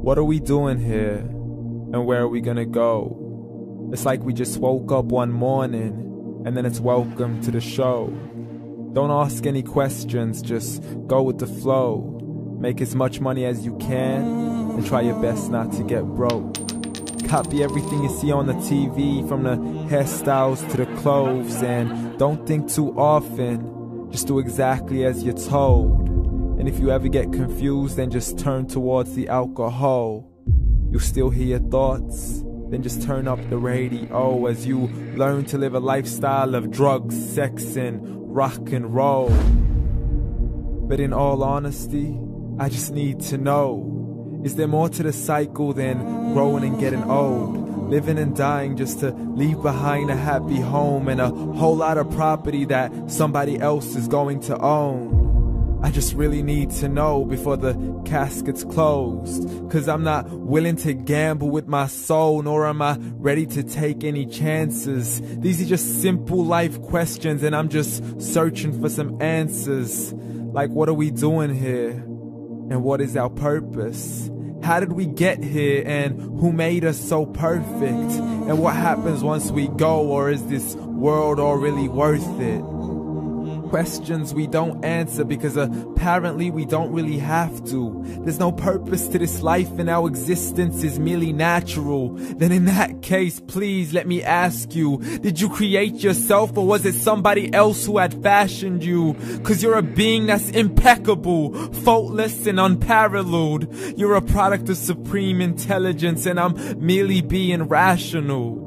What are we doing here? And where are we gonna go? It's like we just woke up one morning and then it's welcome to the show. Don't ask any questions, just go with the flow. Make as much money as you can and try your best not to get broke. Copy everything you see on the TV, from the hairstyles to the clothes, and don't think too often, just do exactly as you're told. And if you ever get confused, then just turn towards the alcohol. You'll still hear your thoughts, then just turn up the radio as you learn to live a lifestyle of drugs, sex, and rock and roll. But in all honesty, I just need to know, is there more to the cycle than growing and getting old? Living and dying just to leave behind a happy home and a whole lot of property that somebody else is going to own. I just really need to know before the casket's closed, 'cause I'm not willing to gamble with my soul, nor am I ready to take any chances. These are just simple life questions and I'm just searching for some answers. Like, what are we doing here? And what is our purpose? How did we get here, and who made us so perfect? And what happens once we go, or is this world all really worth it? Questions we don't answer because apparently we don't really have to. There's no purpose to this life and our existence is merely natural. Then in that case, please let me ask you, did you create yourself, or was it somebody else who had fashioned you? 'Cause you're a being that's impeccable, faultless and unparalleled. You're a product of supreme intelligence and I'm merely being rational.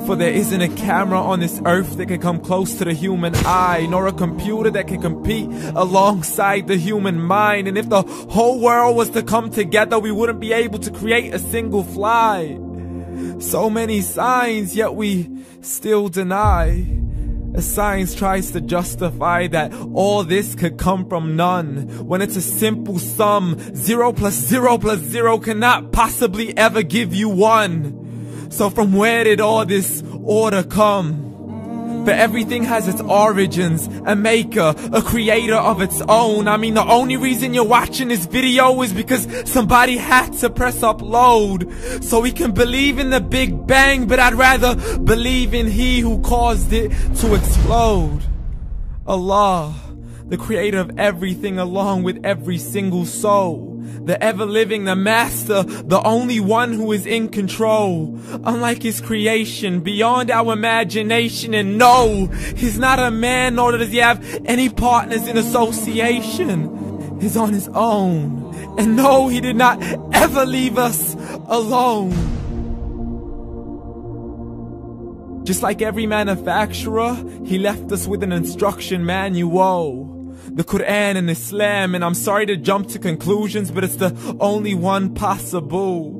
For there isn't a camera on this earth that can come close to the human eye, nor a computer that can compete alongside the human mind. And if the whole world was to come together, we wouldn't be able to create a single fly. So many signs, yet we still deny. As science tries to justify that all this could come from none, when it's a simple sum. 0 plus 0 plus 0 cannot possibly ever give you 1. So from where did all this order come? For everything has its origins, a maker, a creator of its own. I mean, the only reason you're watching this video is because somebody had to press upload. So we can believe in the Big Bang, but I'd rather believe in He who caused it to explode. Allah, the creator of everything along with every single soul. The ever-living, the master, the only one who is in control. Unlike his creation, beyond our imagination. And no, he's not a man, nor does he have any partners in association. He's on his own. And no, he did not ever leave us alone. Just like every manufacturer, he left us with an instruction manual. The Quran and Islam, and I'm sorry to jump to conclusions, but it's the only one possible.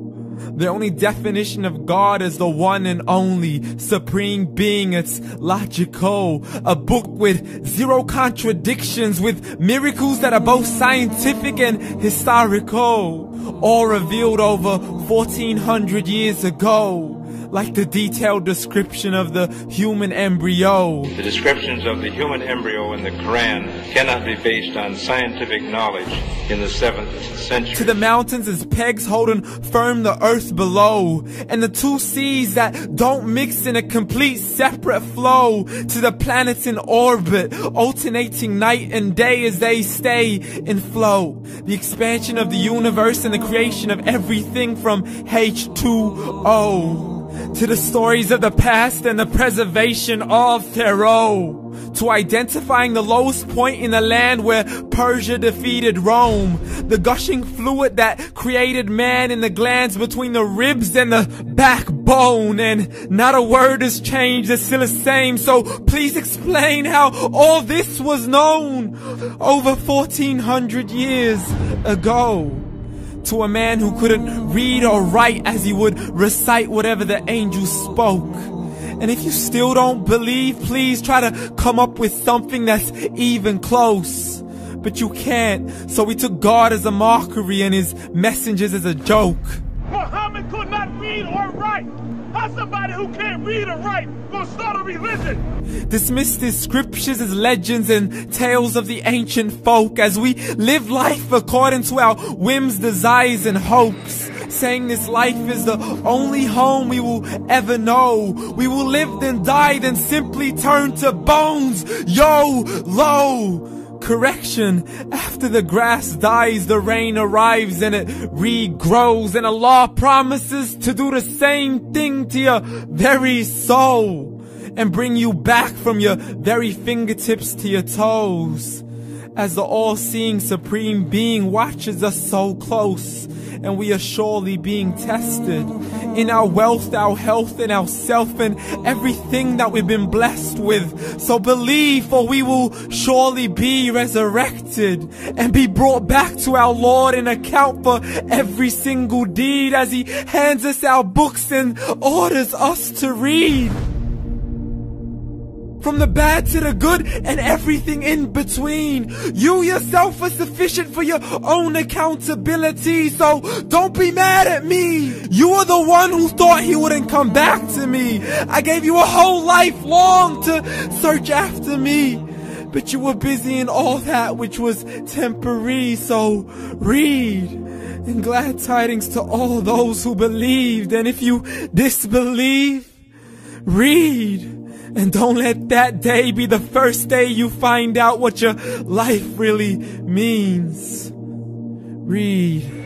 The only definition of God is the one and only supreme being. It's logical, a book with 0 contradictions, with miracles that are both scientific and historical, all revealed over 1400 years ago. Like the detailed description of the human embryo. The descriptions of the human embryo in the Quran cannot be based on scientific knowledge in the 7th century. To the mountains as pegs holding firm the earth below, and the 2 seas that don't mix in a complete separate flow. To the planets in orbit, alternating night and day as they stay in flow. The expansion of the universe and the creation of everything from H2O. To the stories of the past and the preservation of Pharaoh. To identifying the lowest point in the land where Persia defeated Rome. The gushing fluid that created man in the glands between the ribs and the backbone. And not a word has changed, it's still the same. So please explain how all this was known over 1400 years ago. To a man who couldn't read or write, as he would recite whatever the angels spoke. And if you still don't believe, please try to come up with something that's even close. But you can't, so we took God as a mockery and his messengers as a joke. Muhammad could not read or write. How's somebody who can't read or write gonna start a religion? Dismiss his scriptures as legends and tales of the ancient folk, as we live life according to our whims, desires, and hopes. saying this life is the only home we will ever know. We will live then die, then simply turn to bones. YOLO! Correction, after the grass dies, the rain arrives and it regrows, and Allah promises to do the same thing to your very soul and bring you back from your very fingertips to your toes, as the all-seeing supreme being watches us so close, and we are surely being tested in our wealth, our health, and our self, and everything that we've been blessed with. So believe, for we will surely be resurrected and be brought back to our Lord and account for every single deed, as He hands us our books and orders us to read. From the bad to the good and everything in between. You yourself are sufficient for your own accountability, so don't be mad at me. You are the one who thought He wouldn't come back to me. I gave you a whole life long to search after me, but you were busy in all that which was temporary. So read, and glad tidings to all those who believed. And if you disbelieve, read. And don't let that day be the first day you find out what your life really means. Read.